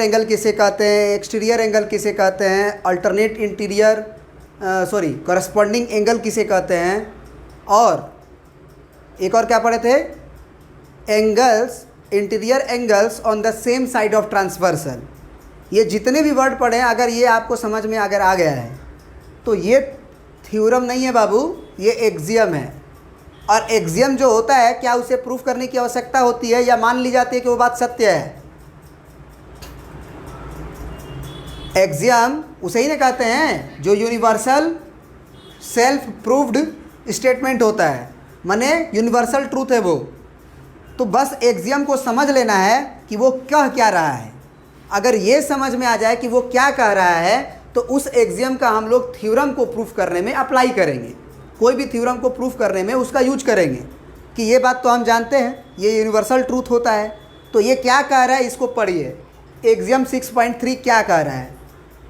Angle किसे कहते हैं, एक्सटीरियर एंगल किसे कहते हैं, अल्टरनेट इंटीरियर करस्पॉन्डिंग एंगल किसे कहते हैं, और एक और क्या पढ़े थे, angles, interior angles on the same side of transversal. ये जितने भी वर्ड पढ़े हैं, अगर ये आपको समझ में अगर आ गया है तो ये थ्योरम नहीं है बाबू, ये एक्सियम है। और एक्सियम जो होता है, क्या उसे प्रूफ करने की आवश्यकता होती है या मान ली जाती है कि वो बात सत्य है? एक्सियम उसे ही ना कहते हैं जो यूनिवर्सल सेल्फ प्रूव्ड स्टेटमेंट होता है, माने यूनिवर्सल ट्रूथ है वो। तो बस एक्सियम को समझ लेना है कि वो कह क्या रहा है। अगर ये समझ में आ जाए कि वो क्या कह रहा है तो उस एक्सियम का हम लोग थ्योरम को प्रूफ करने में अप्लाई करेंगे। कोई भी थ्योरम को प्रूफ करने में उसका यूज करेंगे कि ये बात तो हम जानते हैं, ये यूनिवर्सल ट्रूथ होता है। तो ये क्या कह रहा है, इसको पढ़िए। एक्सियम 6.3 क्या कह रहा है?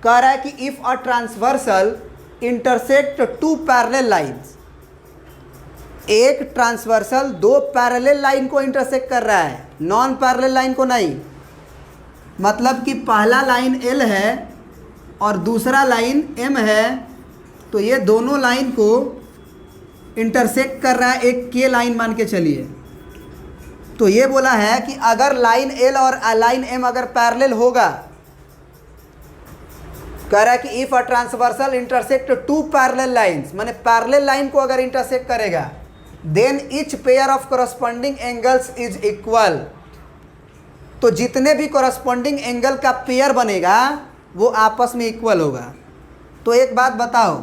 कह रहा है कि if a transversal intersect two parallel lines, एक ट्रांसवर्सल दो पैरेलल लाइन को इंटरसेक्ट कर रहा है, नॉन पैरेलल लाइन को नहीं। मतलब कि पहला लाइन एल है और दूसरा लाइन एम है, तो ये दोनों लाइन को इंटरसेक्ट कर रहा है एक के लाइन मान के चलिए। तो ये बोला है कि अगर लाइन एल और लाइन एम अगर पैरेलल होगा, कह रहा है कि if a transversal intersect two parallel lines, माने पैरेलल लाइन को अगर इंटरसेक्ट करेगा, then each pair of corresponding angles is equal. तो जितने भी करस्पॉन्डिंग एंगल का पेयर बनेगा वो आपस में इक्वल होगा। तो एक बात बताओ,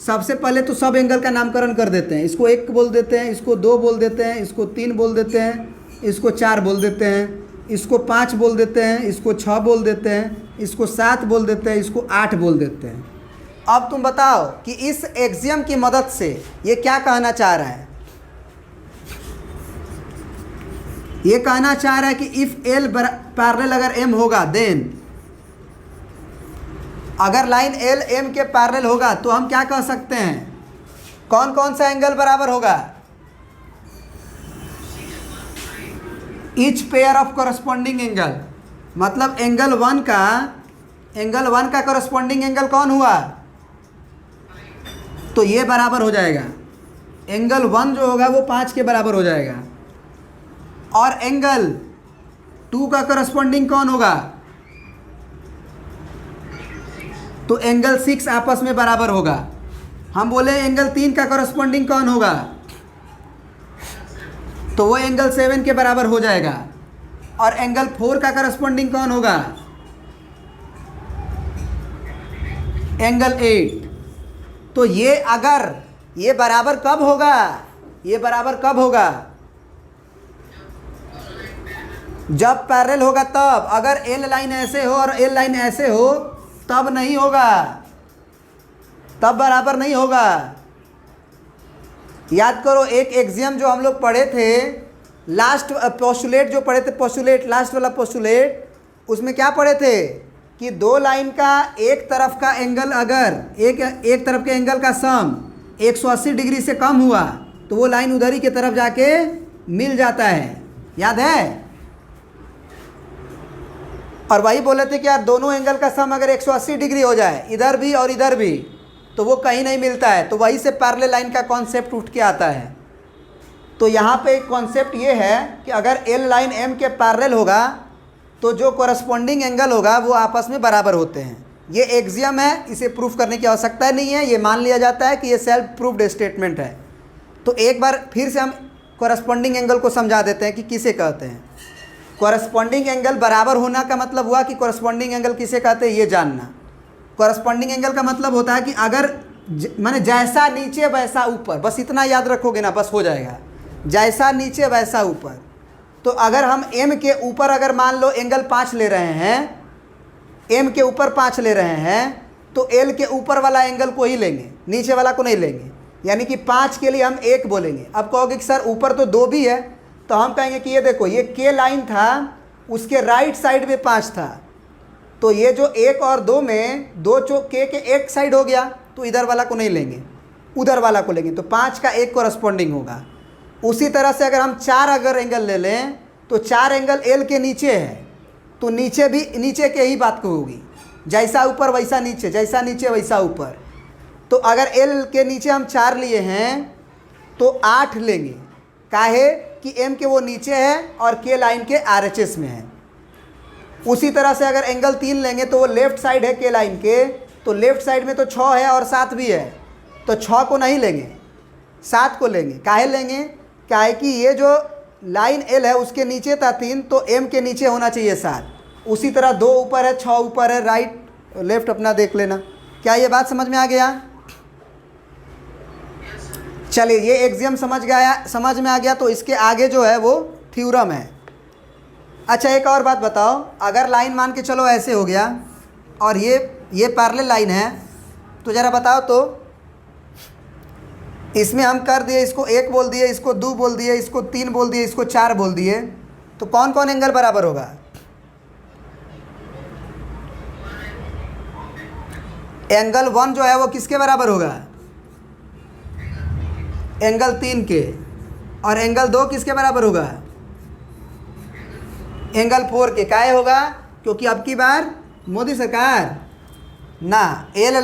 सबसे पहले तो सब एंगल का नामकरण कर देते हैं। इसको 1 बोल देते हैं, इसको 2 बोल देते हैं, इसको 3 बोल देते हैं, इसको 4 बोल देते हैं, इसको 5 बोल देते हैं, इसको 6 बोल देते हैं, इसको 7 बोल देते हैं, इसको 8 बोल देते हैं। अब तुम बताओ कि इस एक्सियम की मदद से ये क्या कहना चाह रहा है? ये कहना चाह रहा है कि इफ़ एल पैरेलल अगर एम होगा, देन अगर लाइन एल एम के पैरेलल होगा तो हम क्या कह सकते हैं, कौन कौन सा एंगल बराबर होगा? Each pair of corresponding angle, मतलब एंगल 1 का करस्पॉन्डिंग एंगल कौन हुआ? तो ये बराबर हो जाएगा, एंगल 1 जो होगा वो 5 के बराबर हो जाएगा। और एंगल 2 का करस्पॉन्डिंग कौन होगा? तो एंगल 6 आपस में बराबर होगा। हम बोले एंगल 3 का करस्पॉन्डिंग कौन होगा? तो वो एंगल 7 के बराबर हो जाएगा। और एंगल 4 का करस्पॉन्डिंग कौन होगा? एंगल 8। तो ये अगर ये बराबर कब होगा? ये बराबर कब होगा? जब पैरेलल होगा तब। अगर एल लाइन ऐसे हो और एल लाइन ऐसे हो तब नहीं होगा, तब बराबर नहीं होगा। याद करो एक एक्सियम जो हम लोग पढ़े थे, लास्ट पोस्टुलेट जो पढ़े थे, पोस्टुलेट लास्ट वाला पोस्टुलेट, उसमें क्या पढ़े थे कि दो लाइन का एक तरफ का एंगल अगर एक तरफ के एंगल का सम 180 डिग्री से कम हुआ तो वो लाइन उधर ही की तरफ जाके मिल जाता है, याद है? और वही बोले थे कि यार दोनों एंगल का सम अगर 180 डिग्री हो जाए, इधर भी और इधर भी, तो वो कहीं नहीं मिलता है। तो वहीं से पैरेलल लाइन का कॉन्सेप्ट उठ के आता है। तो यहाँ पे एक कॉन्सेप्ट ये है कि अगर एल लाइन एम के पैरेलल होगा तो जो कॉरस्पॉन्डिंग एंगल होगा वो आपस में बराबर होते हैं। ये एक्सियम है, इसे प्रूफ करने की आवश्यकता नहीं है, ये मान लिया जाता है कि ये सेल्फ प्रूफ्ड स्टेटमेंट है। तो एक बार फिर से हम कॉरस्पॉन्डिंग एंगल को समझा देते हैं कि किसे कहते हैं। कॉरस्पॉन्डिंग एंगल बराबर होना का मतलब हुआ कि कॉरस्पॉन्डिंग एंगल किसे कहते हैं ये जानना। कॉरस्पॉन्डिंग एंगल का मतलब होता है कि अगर माने जैसा नीचे वैसा ऊपर, बस इतना याद रखोगे ना, बस हो जाएगा। जैसा नीचे वैसा ऊपर। तो अगर हम एम के ऊपर अगर मान लो एंगल 5 ले रहे हैं, एम के ऊपर 5 ले रहे हैं, तो एल के ऊपर वाला एंगल को ही लेंगे, नीचे वाला को नहीं लेंगे। यानी कि 5 के लिए हम 1 बोलेंगे। अब कहोगे कि सर ऊपर तो 2 भी है, तो हम कहेंगे कि ये देखो ये के लाइन था, उसके राइट साइड में 5 था, तो ये जो 1 और 2 में 2 जो के एक साइड हो गया, तो इधर वाला को नहीं लेंगे, उधर वाला को लेंगे। तो 5 का 1 कॉरस्पॉन्डिंग होगा। उसी तरह से अगर हम 4 अगर एंगल ले लें तो 4 एंगल एल के नीचे है, तो नीचे भी नीचे के ही बात को होगी, जैसा ऊपर वैसा नीचे, जैसा नीचे वैसा ऊपर। तो अगर एल के नीचे हम 4 लिए हैं तो 8 लेंगे, काहे कि एम के वो नीचे है और के लाइन के RHS में है। उसी तरह से अगर एंगल 3 लेंगे तो वो लेफ़्ट साइड है के लाइन के, तो लेफ़्ट साइड में तो 6 है और 7 भी है, तो 6 को नहीं लेंगे, 7 को लेंगे। काहे लेंगे? काहे कि ये जो लाइन एल है उसके नीचे था 3, तो एम के नीचे होना चाहिए 7। उसी तरह 2 ऊपर है, 6 ऊपर है, राइट लेफ़्ट अपना देख लेना। क्या ये बात समझ में आ गया? चलिए, ये एक्सियम समझ में आ गया। तो इसके आगे जो है वो थ्योरम है। अच्छा, एक और बात बताओ, अगर लाइन मान के चलो ऐसे हो गया और ये पैरेलल लाइन है, तो ज़रा बताओ तो इसमें हम कर दिए, इसको 1 बोल दिए, इसको 2 बोल दिए, इसको 3 बोल दिए, इसको 4 बोल दिए, तो कौन कौन एंगल बराबर होगा? एंगल 1 जो है वो किसके बराबर होगा? एंगल 3 के। और एंगल 2 किसके बराबर होगा? एंगल 4 के। काहे होगा? क्योंकि अब की बार मोदी सरकार ना एल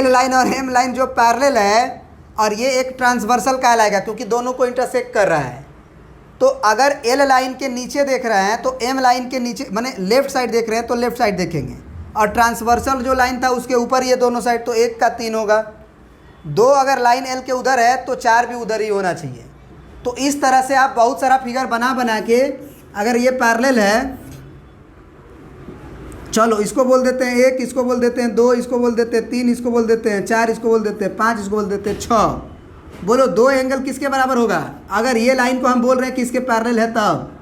लाइन और एम लाइन जो पैरेलल है, और ये एक ट्रांसवर्सल कहलाएगा क्योंकि दोनों को इंटरसेक्ट कर रहा है। तो अगर एल लाइन के नीचे देख रहे हैं तो एम लाइन के नीचे, माने लेफ़्ट साइड देख रहे हैं तो लेफ़्ट साइड देखेंगे, और ट्रांसवर्सल जो लाइन था उसके ऊपर ये दोनों साइड, तो 1 का 3 होगा। 2 अगर लाइन एल के उधर है तो 4 भी उधर ही होना चाहिए। तो इस तरह से आप बहुत सारा फिगर बना के, अगर ये पैरेलल है, चलो इसको बोल देते हैं 1, इसको बोल देते हैं 2, इसको बोल देते हैं 3, इसको बोल देते हैं 4, इसको बोल देते हैं 5, इसको बोल देते हैं 6। बोलो 2 एंगल किसके बराबर होगा? अगर ये लाइन को हम बोल रहे हैं कि इसके पैरेलल है तब।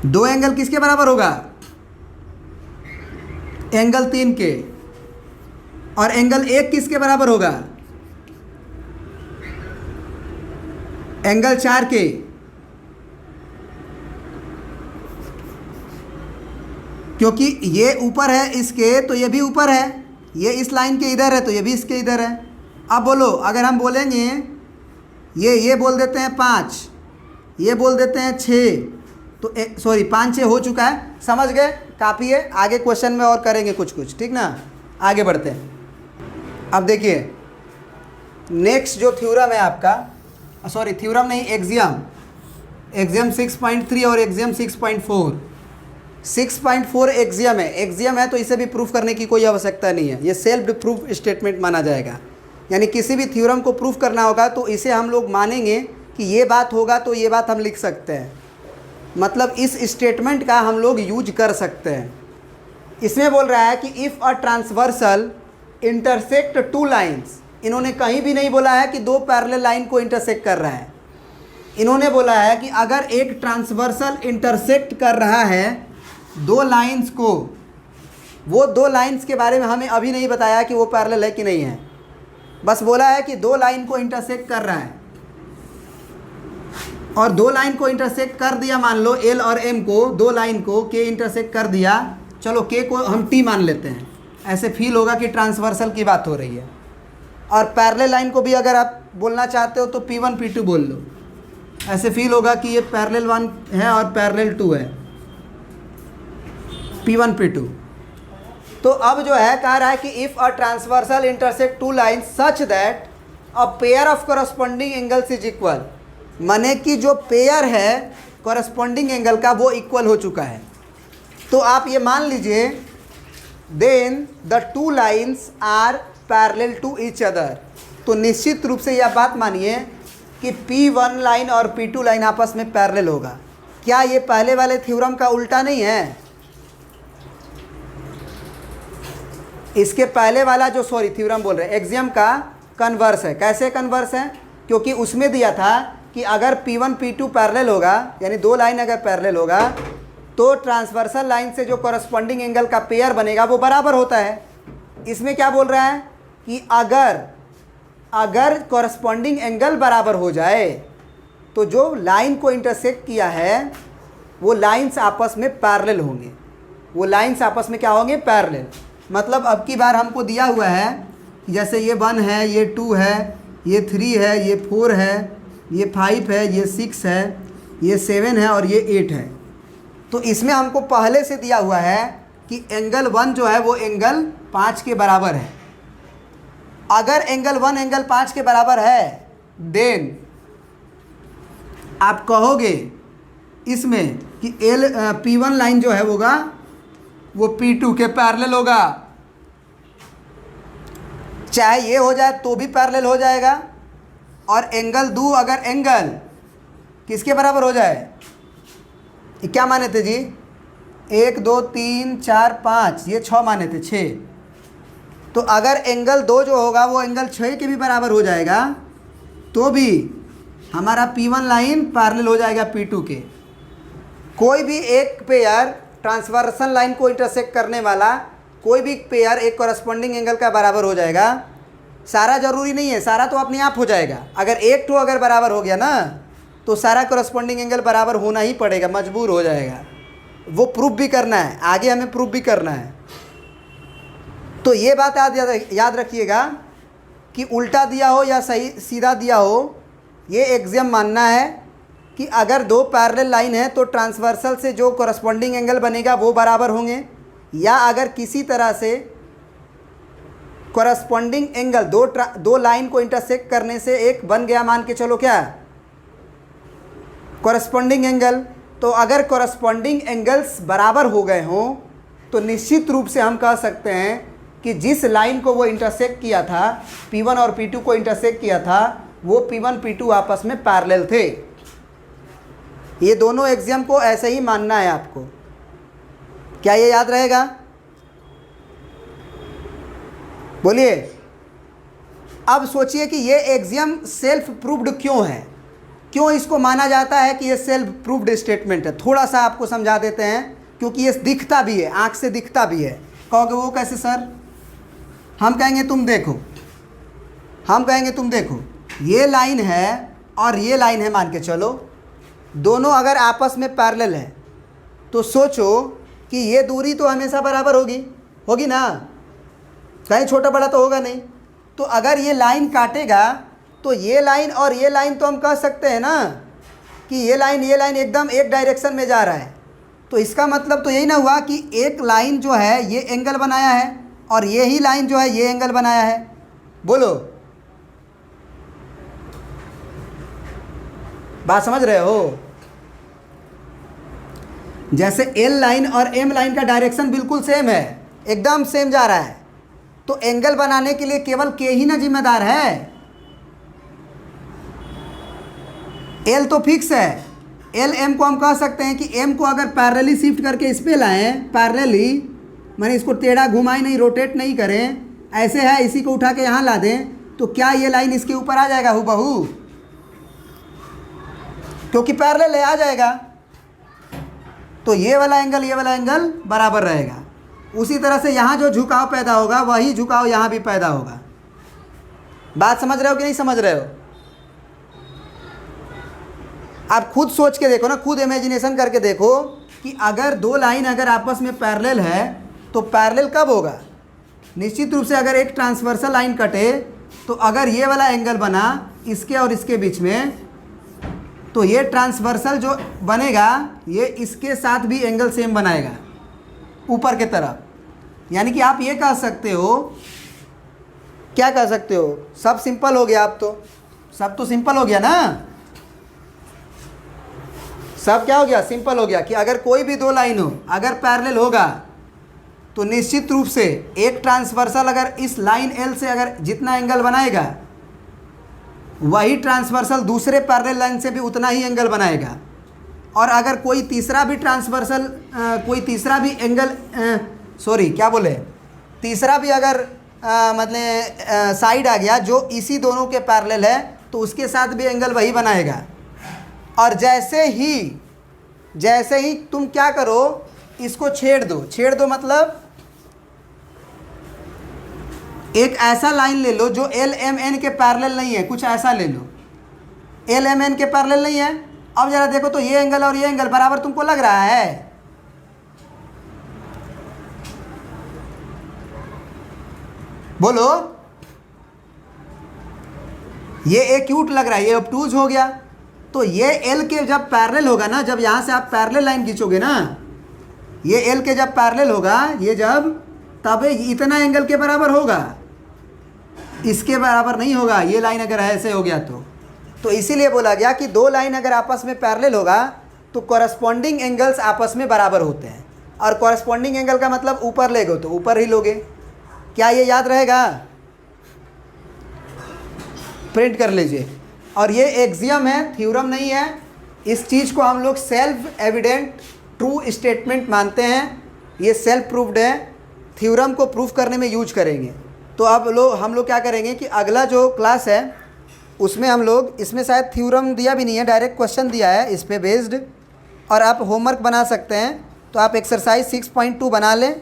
दो एंगल किसके बराबर होगा? एंगल 3 के। और एंगल 1 किसके बराबर होगा? एंगल 4 के। क्योंकि ये ऊपर है इसके, तो ये भी ऊपर है, ये इस लाइन के इधर है तो ये भी इसके इधर है। अब बोलो, अगर हम बोलेंगे ये बोल देते हैं 5, ये बोल देते हैं 6, तो सॉरी 5 6 हो चुका है, समझ गए? काफ़ी है, आगे क्वेश्चन में और करेंगे कुछ, ठीक ना? आगे बढ़ते हैं। अब देखिए, नेक्स्ट जो थ्योरम है आपका, सॉरी थ्योरम नहीं, एक्सियम 6.3 और एक्सियम 6.4। 6.4 एक्सियम है तो इसे भी प्रूफ करने की कोई आवश्यकता नहीं है, ये सेल्फ प्रूफ स्टेटमेंट माना जाएगा। यानी किसी भी थ्योरम को प्रूफ करना होगा तो इसे हम लोग मानेंगे कि ये बात होगा तो ये बात हम लिख सकते हैं, मतलब इस स्टेटमेंट का हम लोग यूज कर सकते हैं। इसमें बोल रहा है कि if a transversal intersect 2 lines, इन्होंने कहीं भी नहीं बोला है कि 2 पैरेलल लाइन को इंटरसेक्ट कर रहा है। इन्होंने बोला है कि अगर एक ट्रांसवर्सल इंटरसेक्ट कर रहा है 2 लाइन्स को, वो 2 लाइन्स के बारे में हमें अभी नहीं बताया कि वो पैरेलल है कि नहीं है, बस बोला है कि 2 लाइन को इंटरसेक्ट कर रहा है। और 2 लाइन को इंटरसेक्ट कर दिया, मान लो एल और एम को, 2 लाइन को के इंटरसेक्ट कर दिया, चलो के को हम टी मान लेते हैं, ऐसे फील होगा कि ट्रांसवर्सल की बात हो रही है। और पैरेलल लाइन को भी अगर आप बोलना चाहते हो तो P1 P2 बोल लो, ऐसे फील होगा कि ये पैरेलल 1 है और पैरेलल 2 है, P1 P2। तो अब जो है कह रहा है कि if a transversal intersect 2 line such that a pair of corresponding angles is equal, माने कि जो पेयर है करस्पॉन्डिंग एंगल का वो इक्वल हो चुका है। तो आप ये मान लीजिए, then the 2 lines are parallel to each other. तो निश्चित रूप से यह बात मानिए कि P1 लाइन और P2 लाइन आपस में पैरेलल होगा। क्या ये पहले वाले थ्योरम का उल्टा नहीं है? इसके पहले वाला जो थ्योरम बोल रहे हैं एक्सियम का कन्वर्स है। कैसे कन्वर्स है? क्योंकि उसमें दिया था कि अगर P1 P2 पैरेलल होगा, यानी 2 लाइन अगर पैरेलल होगा, तो ट्रांसवर्सल लाइन से जो कॉरस्पॉन्डिंग एंगल का पेयर बनेगा वो बराबर होता है। इसमें क्या बोल रहा है कि अगर कॉरस्पॉन्डिंग एंगल बराबर हो जाए तो जो लाइन को इंटरसेक्ट किया है वो लाइन्स आपस में पैरेलल होंगे, वो लाइन्स आपस में क्या होंगे? पैरेलल। मतलब अब की बार हमको दिया हुआ है, जैसे ये 1 है, ये 2 है, ये 3 है, ये 4 है, ये 5 है, ये 6 है, ये 7 है और ये 8 है। तो इसमें हमको पहले से दिया हुआ है कि एंगल 1 जो है वो एंगल 5 के बराबर है। अगर एंगल 1 एंगल 5 के बराबर है देन आप कहोगे इसमें कि P1 लाइन जो है होगा वो P2 के पैरेलल होगा। चाहे ये हो जाए तो भी पैरेलल हो जाएगा, और एंगल 2 अगर एंगल किसके बराबर हो जाए, ये क्या माने थे जी, 1 2 3 4 5, ये 6 माने थे, 6। तो अगर एंगल 2 जो होगा वो एंगल 6 के भी बराबर हो जाएगा तो भी हमारा P1 लाइन पैरेलल हो जाएगा P2 के। कोई भी एक पेयर ट्रांसवर्सल लाइन को इंटरसेक्ट करने वाला कोई भी पेयर एक कॉरस्पॉन्डिंग एंगल का बराबर हो जाएगा। सारा ज़रूरी नहीं है, सारा तो अपने आप हो जाएगा। अगर एक टू अगर बराबर हो गया ना तो सारा कॉरस्पॉन्डिंग एंगल बराबर होना ही पड़ेगा, मजबूर हो जाएगा। वो प्रूफ भी करना है, आगे हमें प्रूफ भी करना है। तो ये बात याद रखिएगा कि उल्टा दिया हो या सही सीधा दिया हो, ये एक्सियम मानना है कि अगर दो पैरेलल लाइन है तो ट्रांसवर्सल से जो कॉरस्पॉन्डिंग एंगल बनेगा वो बराबर होंगे, या अगर किसी तरह से कॉरस्पॉन्डिंग एंगल दो लाइन को इंटरसेक्ट करने से एक बन गया, मान के चलो क्या कॉरस्पॉन्डिंग एंगल। तो अगर कॉरस्पॉन्डिंग एंगल्स बराबर हो गए हों तो निश्चित रूप से हम कह सकते हैं कि जिस लाइन को वो इंटरसेक्ट किया था, P1 और P2 को इंटरसेक्ट किया था, वो P1 P2 आपस में पैरेलल थे। ये दोनों एक्सियम को ऐसे ही मानना है आपको। क्या ये याद रहेगा? बोलिए। अब सोचिए कि ये एक्सियम सेल्फ प्रूव्ड क्यों है, क्यों इसको माना जाता है कि ये सेल्फ प्रूव्ड स्टेटमेंट है। थोड़ा सा आपको समझा देते हैं, क्योंकि ये दिखता भी है, आंख से दिखता भी है। कहोगे वो कैसे सर? हम कहेंगे तुम देखो, हम कहेंगे तुम देखो, ये लाइन है और ये लाइन है, मान के चलो दोनों अगर आपस में पैरेलल है तो सोचो कि ये दूरी तो हमेशा बराबर होगी ना, कहीं छोटा बड़ा तो होगा नहीं। तो अगर ये लाइन काटेगा तो ये लाइन और ये लाइन तो हम कह सकते हैं ना कि ये लाइन एकदम एक डायरेक्शन में जा रहा है। तो इसका मतलब तो यही ना हुआ कि एक लाइन जो है ये एंगल बनाया है और ये ही लाइन जो है ये एंगल बनाया है। बोलो, बात समझ रहे हो? जैसे L लाइन और M लाइन का डायरेक्शन बिल्कुल सेम है, एकदम सेम जा रहा है, तो एंगल बनाने के लिए केवल K ही ना जिम्मेदार है। L तो फिक्स है, L M को हम कह सकते हैं कि M को अगर पैरेलली शिफ्ट करके इस पे लाएं, पैरेलली माने इसको टेढ़ा घुमाएं नहीं, रोटेट नहीं करें, ऐसे है इसी को उठा के यहाँ ला दें, तो क्या ये लाइन इसके ऊपर आ जाएगा हूबहू? क्योंकि पैरेलल है, आ जाएगा। तो ये वाला एंगल बराबर रहेगा। उसी तरह से यहाँ जो झुकाव पैदा होगा वही झुकाव यहाँ भी पैदा होगा। बात समझ रहे हो कि नहीं समझ रहे हो? आप खुद सोच के देखो ना, खुद इमेजिनेशन करके देखो कि अगर दो लाइन अगर आपस में पैरेलल है तो पैरेलल कब होगा? निश्चित रूप से अगर एक ट्रांसवर्सल लाइन कटे तो अगर ये वाला एंगल बना इसके और इसके बीच में, तो ये ट्रांसवर्सल जो बनेगा ये इसके साथ भी एंगल सेम बनाएगा ऊपर के तरफ। यानी कि आप ये कह सकते हो, क्या कह सकते हो? सब सिंपल हो गया। अब तो सब तो सिंपल हो गया ना, सब क्या हो गया? सिंपल हो गया कि अगर कोई भी दो लाइन हो अगर पैरेलल होगा तो निश्चित रूप से एक ट्रांसवर्सल अगर इस लाइन L से अगर जितना एंगल बनाएगा वही ट्रांसवर्सल दूसरे पैरेलल लाइन से भी उतना ही एंगल बनाएगा। और अगर कोई तीसरा भी ट्रांसवर्सल कोई तीसरा भी एंगल तीसरा भी अगर मतलब साइड आ गया जो इसी दोनों के पैरेलल है तो उसके साथ भी एंगल वही बनाएगा। और जैसे ही तुम क्या करो, इसको छेड़ दो मतलब एक ऐसा लाइन ले लो जो LMN के पैरेलल नहीं है, कुछ ऐसा ले लो, LMN के पैरेलल नहीं है। अब जरा देखो तो ये एंगल और ये एंगल बराबर तुमको लग रहा है? बोलो। ये एक्यूट लग रहा है, ये ऑब्टूज हो गया। तो ये एल के जब पैरेलल होगा ना, जब यहाँ से आप पैरेलल लाइन खींचोगे ना, ये एल के जब पैरेलल होगा, ये जब, तब इतना एंगल के बराबर होगा, इसके बराबर नहीं होगा। ये लाइन अगर ऐसे हो गया तो इसीलिए बोला गया कि दो लाइन अगर आपस में पैरेलल होगा तो कॉरस्पॉन्डिंग एंगल्स आपस में बराबर होते हैं। और कॉरस्पॉन्डिंग एंगल का मतलब ऊपर लेगो तो ऊपर ही लोगे। क्या ये याद रहेगा? प्रिंट कर लीजिए। और ये एक्सियम है, थ्योरम नहीं है। इस चीज़ को हम लोग सेल्फ एविडेंट ट्रू स्टेटमेंट मानते हैं। ये सेल्फ प्रूव्ड है, थ्योरम को प्रूफ करने में यूज करेंगे। तो अब हम लोग क्या करेंगे कि अगला जो क्लास है उसमें हम लोग, इसमें शायद थ्योरम दिया भी नहीं है, डायरेक्ट क्वेश्चन दिया है इस पे बेस्ड, और आप होमवर्क बना सकते हैं। तो आप एक्सरसाइज 6.2 बना लें,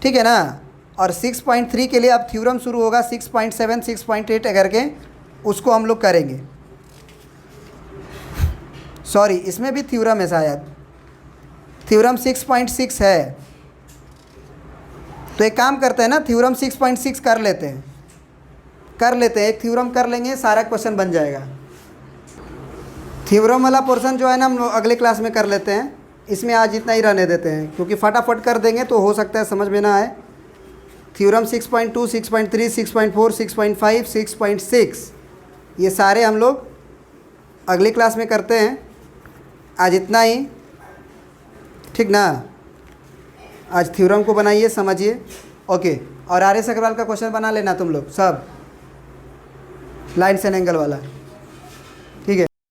ठीक है ना। और 6.3 के लिए अब थ्योरम शुरू होगा, 6.7 6.8 करके उसको हम लोग करेंगे। सॉरी, इसमें भी थ्योरम है शायद, थ्योरम 6.6 है। तो एक काम करते हैं ना, थ्योरम 6.6 कर लेते हैं, एक थ्योरम कर लेंगे, सारा क्वेश्चन बन जाएगा। थ्योरम वाला पोर्शन जो है ना हम लोग अगले क्लास में कर लेते हैं। इसमें आज इतना ही रहने देते हैं, क्योंकि फटाफट कर देंगे तो हो सकता है समझ में ना आए। थ्योरम 6.2 6.3 6.4 6.5 6.6 ये सारे हम लोग अगली क्लास में करते हैं। आज इतना ही, ठीक ना। आज थ्योरम को बनाइए, समझिए, ओके। और आर एस अग्रवाल का क्वेश्चन बना लेना तुम लोग सब, लाइन एंड एंगल वाला।